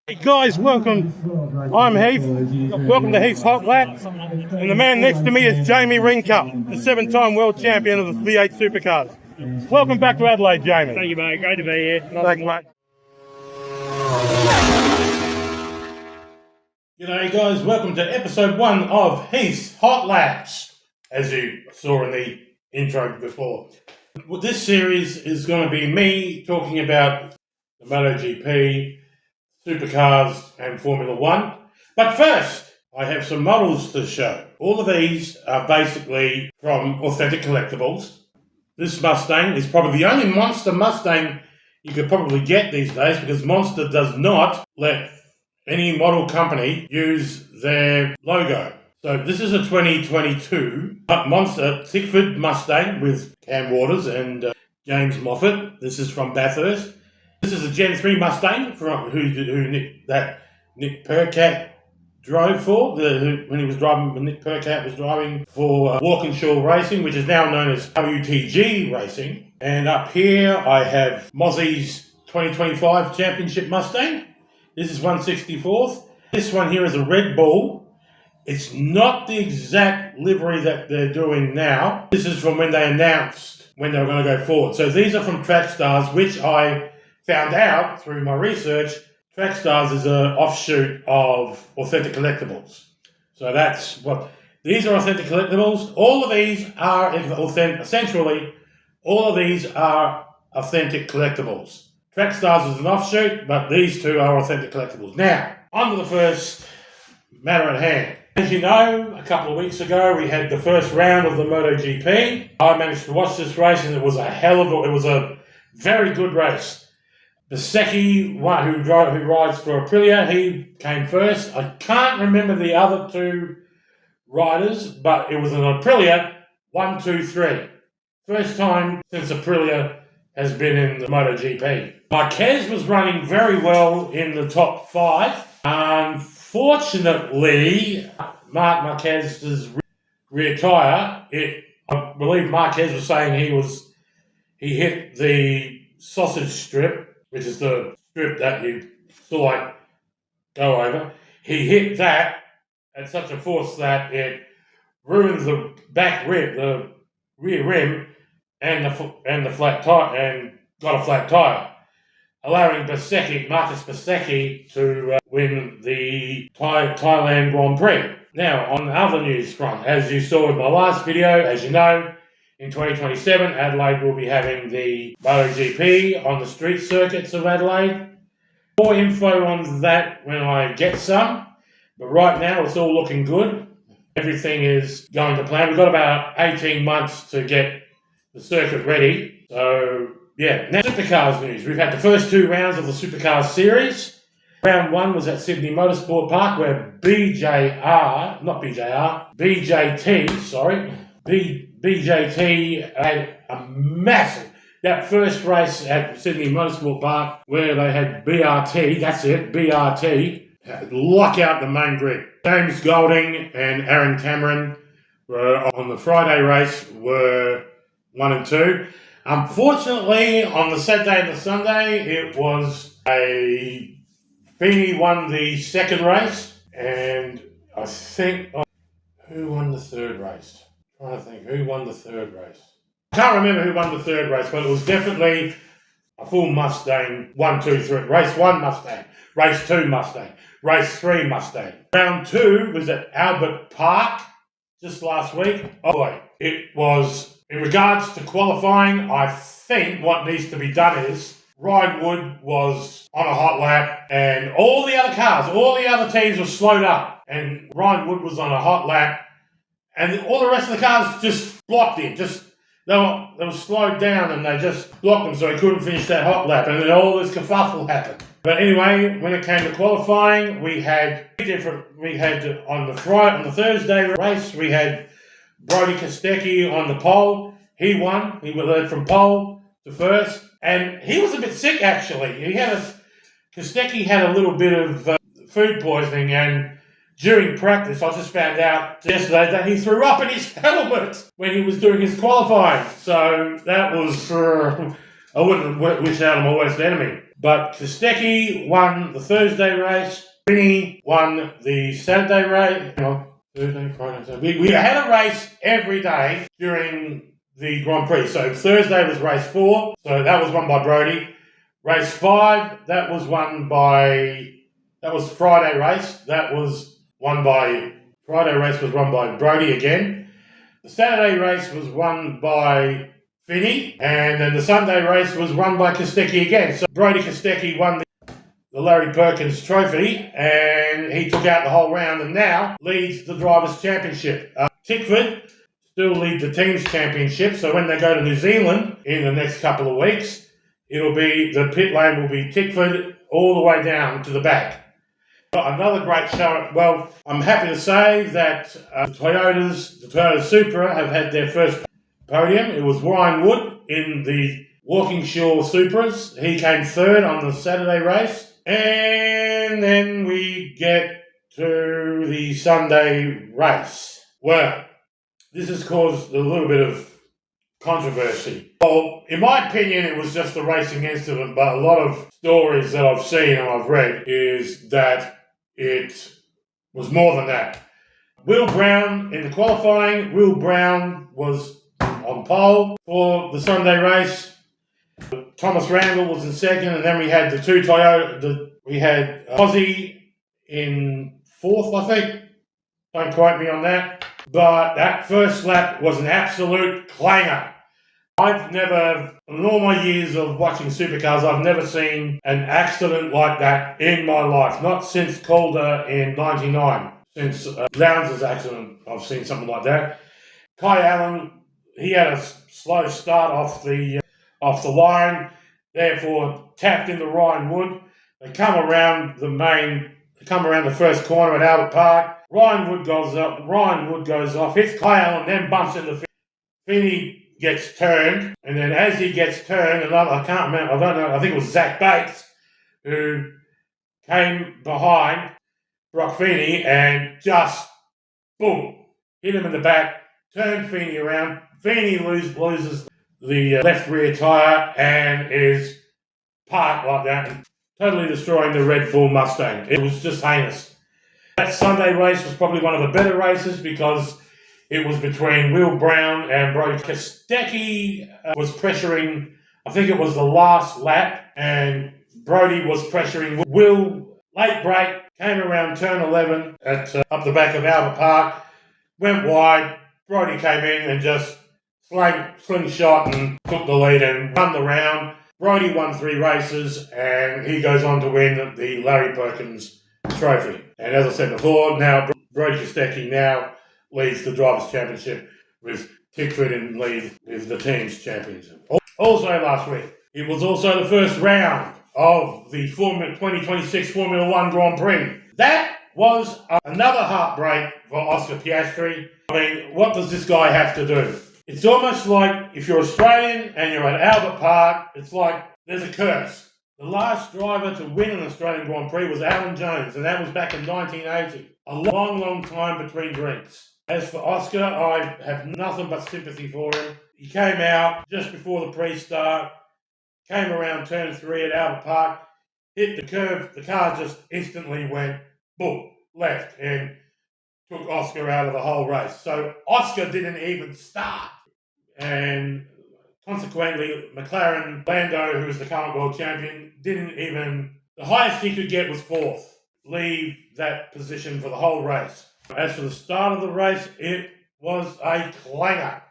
Hey guys, welcome. I'm Heath. Welcome to Heath's Hot Lap. And the man next to me is Jamie Ringcup, the 7-time world champion of the V8 Supercars. Welcome back to Adelaide, Jamie. Thank you, mate. Great to be here. Thanks, mate. G'day guys, welcome to episode 1 of Heath's Hot Laps, as you saw in the intro before. Well, this series is going to be me talking about the MotoGP, Supercars and Formula 1. But first, I have some models to show. All of these are basically from authentic collectibles. This Mustang is probably the only Monster Mustang you could probably get these days, because Monster does not let any model company use their logo. So this is a 2022 Monster Tickford Mustang with Cam Waters and James Moffat. This is from Bathurst. This is a Gen 3 Mustang from who Nick Percat drove for. When Nick Percat was driving for Walkinshaw Racing, which is now known as WTG Racing. And up here I have Mozzie's 2025 Championship Mustang. This is 164th. This one here is a Red Bull. It's not the exact livery that they're doing now. This is from when they announced when they were going to go forward. So these are from Trackstars, which I found out through my research. Trackstars is an offshoot of Authentic Collectibles. So that's what these are, Authentic Collectibles. All of these are authentic. Essentially, all of these are Authentic Collectibles. Trackstars is an offshoot, but these two are Authentic Collectibles. Now, on to the first matter at hand. As you know, a couple of weeks ago we had the first round of the MotoGP. I managed to watch this race, and it was a very good race. Bezzecchi, who rides for Aprilia, he came first. I can't remember the other two riders, but it was an Aprilia 1, 2, 3. First time since Aprilia has been in the MotoGP. Marquez was running very well in the top 5. Unfortunately, Marc Marquez's rear tyre, I believe Marquez was saying he hit the sausage strip, which is the strip that you sort of like go over. He hit that at such a force that it ruined the back rim, the rear rim, and the flat tire, and got a flat tire, allowing Marcus Bezzecchi to win the Thailand Grand Prix. Now, on the other news front, as you saw in my last video, as you know, in 2027, Adelaide will be having the MotoGP on the street circuits of Adelaide. More info on that when I get some, but right now it's all looking good. Everything is going to plan. We've got about 18 months to get the circuit ready. So, yeah. Now, Supercars news. We've had the first 2 rounds of the Supercars series. Round 1 was at Sydney Motorsport Park, where BJT had a massive, that first race at Sydney Motorsport Park where they had BRT, that's it, BRT, lock out the main grid. James Golding and Aaron Cameron were on the Friday race, were 1 and 2. Unfortunately, on the Saturday and the Sunday, it was Feeney won the second race, and I think, who won the third race? I'm trying to think, who won the third race? I can't remember who won the third race, but it was definitely a full Mustang. 1, 2, 3. Race 1 Mustang. Race 2 Mustang. Race 3 Mustang. Round 2 was at Albert Park just last week. Oh boy, it was, in regards to qualifying, I think what needs to be done is Ryan Wood was on a hot lap, and all the other teams were slowed up, and Ryan Wood was on a hot lap, and all the rest of the cars just blocked him. They were slowed down, and they just blocked him, so he couldn't finish that hot lap, and then all this kerfuffle happened. But anyway, when it came to qualifying, we had on the Thursday race, we had Brody Kostecki on the pole. He won. He led from pole to first, and he was a bit sick actually. Kostecki had a little bit of food poisoning, and during practice, I just found out yesterday that he threw up in his helmet when he was doing his qualifying. So that was I wouldn't wish that on my worst enemy. But Kostecki won the Thursday race. Vinny won the Saturday race. Thursday, Friday, Saturday. We had a race every day during the Grand Prix. So Thursday was race 4. So that was won by Brodie. Race 5, that was Friday race. Friday race was won by Brodie again. The Saturday race was won by Finney, and then the Sunday race was won by Kostecki again. So Brodie Kostecki won the Larry Perkins Trophy, and he took out the whole round and now leads the Drivers' Championship. Tickford still leads the Teams' Championship, so when they go to New Zealand in the next couple of weeks, the pit lane will be Tickford all the way down to the back. Another great show. Well, I'm happy to say that the Toyota Supra have had their first podium. It was Ryan Wood in the Walkinshaw Supras. He came third on the Saturday race. And then we get to the Sunday race. Well, this has caused a little bit of controversy. Well, in my opinion, it was just a racing incident, but a lot of stories that I've seen and I've read is that it was more than that. Will Brown in the qualifying, Will Brown was on pole for the Sunday race. Thomas Randall was in second, and then we had the two Toyota. We had Aussie in 4th, I think. Don't quote me on that. But that first lap was an absolute clanger. In all my years of watching supercars, I've never seen an accident like that in my life. Not since Calder in 99. Since Lowndes' accident, I've seen something like that. Kai Allen, he had a slow start off the line, therefore tapped into Ryan Wood. They come around the first corner at Albert Park. Ryan Wood goes off, hits Kai Allen, then bumps into Finney. Gets turned, and then as he gets turned, I think it was Zach Bates who came behind Brock Feeney and just, boom, hit him in the back, turned Feeney around. Feeney loses the left rear tyre and is parked like that, totally destroying the Red Bull Mustang. It was just heinous. That Sunday race was probably one of the better races because it was between Will Brown and Brodie Kostecki. Was pressuring, I think it was the last lap, and Brodie was pressuring Will. Late break, came around turn 11 at up the back of Albert Park, went wide. Brodie came in and just slingshot and took the lead and won the round. Brodie won 3 races, and he goes on to win the Larry Perkins Trophy. And as I said before, now Brodie Kostecki now leads the Drivers' Championship with Tickford in lead with the Teams' Championship. Also last week, it was also the first round of the 2026 Formula 1 Grand Prix. That was another heartbreak for Oscar Piastri. I mean, what does this guy have to do? It's almost like if you're Australian and you're at Albert Park, it's like there's a curse. The last driver to win an Australian Grand Prix was Alan Jones, and that was back in 1980. A long, long time between drinks. As for Oscar, I have nothing but sympathy for him. He came out just before the pre-start, came around turn 3 at Albert Park, hit the curve, the car just instantly went, boom, left, and took Oscar out of the whole race. So Oscar didn't even start. And consequently, McLaren, Lando, who was the current world champion, the highest he could get was 4th, leave that position for the whole race. As for the start of the race, it was a clanger.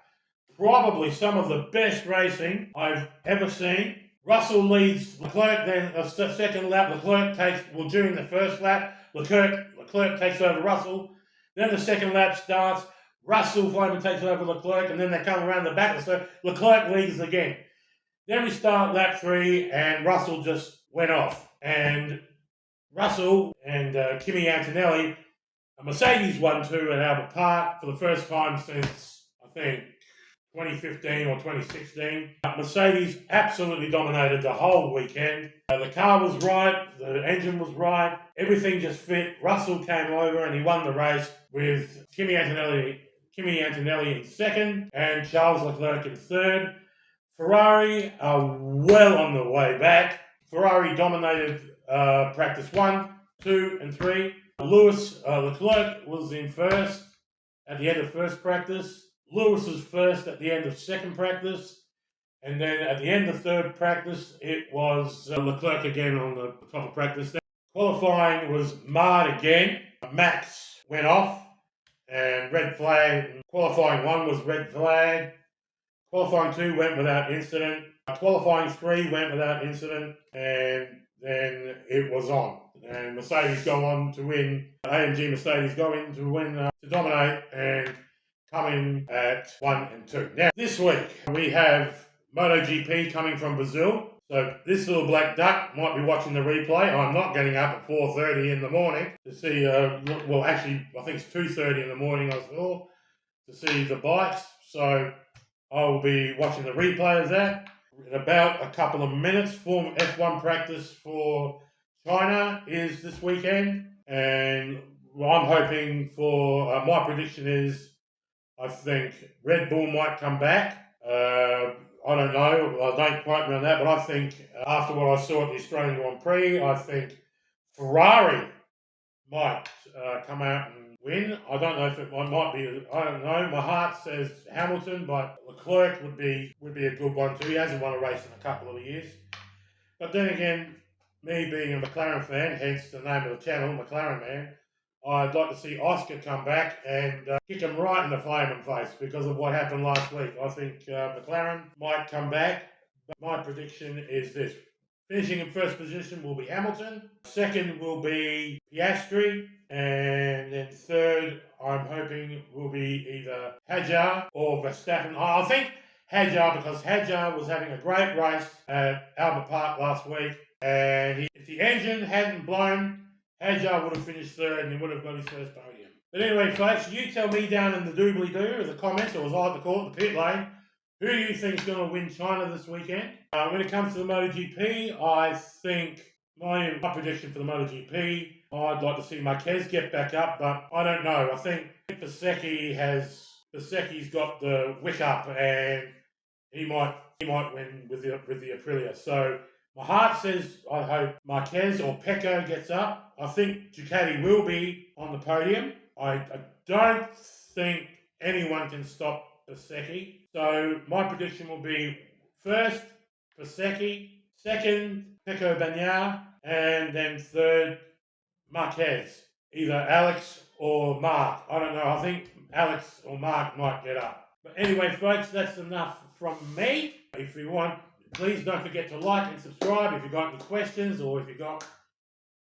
Probably some of the best racing I've ever seen. Russell leads Leclerc, then a second lap. During the first lap, Leclerc takes over Russell. Then the second lap starts. Russell finally takes over Leclerc, and then they come around the back. So Leclerc leads again. Then we start lap 3, and Russell just went off. And Russell and Kimi Antonelli, a Mercedes 1-2 at Albert Park for the first time since, I think, 2015 or 2016. Mercedes absolutely dominated the whole weekend. The car was right, the engine was right, everything just fit. Russell came over and he won the race with Kimi Antonelli in second and Charles Leclerc in third. Ferrari are well on the way back. Ferrari dominated practice 1, 2 and 3. Leclerc was in first at the end of first practice. Lewis was first at the end of second practice. And then at the end of third practice, it was Leclerc again on the top of practice. Qualifying was marred again. Max went off and red flag. Qualifying 1 was red flag. Qualifying 2 went without incident. Qualifying 3 went without incident. And then it was on. And Mercedes go on to win. AMG Mercedes go in to win, to dominate and come in at 1 and 2. Now, this week we have MotoGP coming from Brazil. So this little black duck might be watching the replay. I'm not getting up at 4:30 in the morning to see, well actually I think it's 2:30 in the morning I saw, to see the bikes. So I'll be watching the replay of that. In about a couple of minutes, Formula F1 practice for China is this weekend. And I'm hoping for, my prediction is, I think Red Bull might come back. I don't know, I don't quote me on that, but I think after what I saw at the Australian Grand Prix, I think Ferrari might come out and win. I don't know if it might be, I don't know. My heart says Hamilton, but Leclerc would be a good one too. He hasn't won a race in a couple of years. But then again, me being a McLaren fan, hence the name of the channel, McLaren Man, I'd like to see Oscar come back and kick him right in the flaming face because of what happened last week. I think McLaren might come back, but my prediction is this. Finishing in first position will be Hamilton. Second will be Piastri. And then third, I'm hoping, will be either Hadjar or Verstappen. I think Hadjar, because Hadjar was having a great race at Albert Park last week. And if the engine hadn't blown, Hadjar would have finished third and he would have got his first podium. But anyway, folks, you tell me down in the doobly-doo, or the comments, or as I like to call it, the pit lane, who do you think is going to win China this weekend? When it comes to the MotoGP, I think my prediction for the MotoGP, I'd like to see Marquez get back up, but I don't know. I think Bezzecchi's got the wick up and he might win with the Aprilia. So my heart says I hope Marquez or Pecco gets up. I think Ducati will be on the podium. I don't think anyone can stop Bezzecchi. So my prediction will be first, Bezzecchi, second, Pecco Bagnaia, and then third, Marquez. Either Alex or Mark. I don't know. I think Alex or Mark might get up. But anyway, folks, that's enough from me. If you want, please don't forget to like and subscribe. If you've got any questions or if you've got,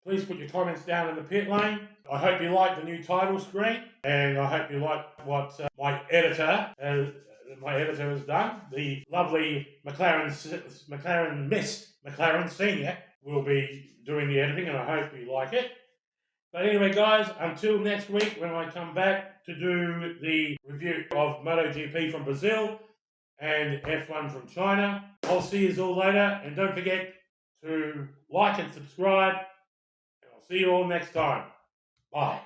please put your comments down in the pit lane. I hope you like the new title screen, and I hope you like what my editor has done. The lovely Miss McLaren Senior will be doing the editing, and I hope you like it. But anyway, guys, until next week when I come back to do the review of MotoGP from Brazil and F1 from China, I'll see you all later, and don't forget to like and subscribe, and I'll see you all next time. Bye.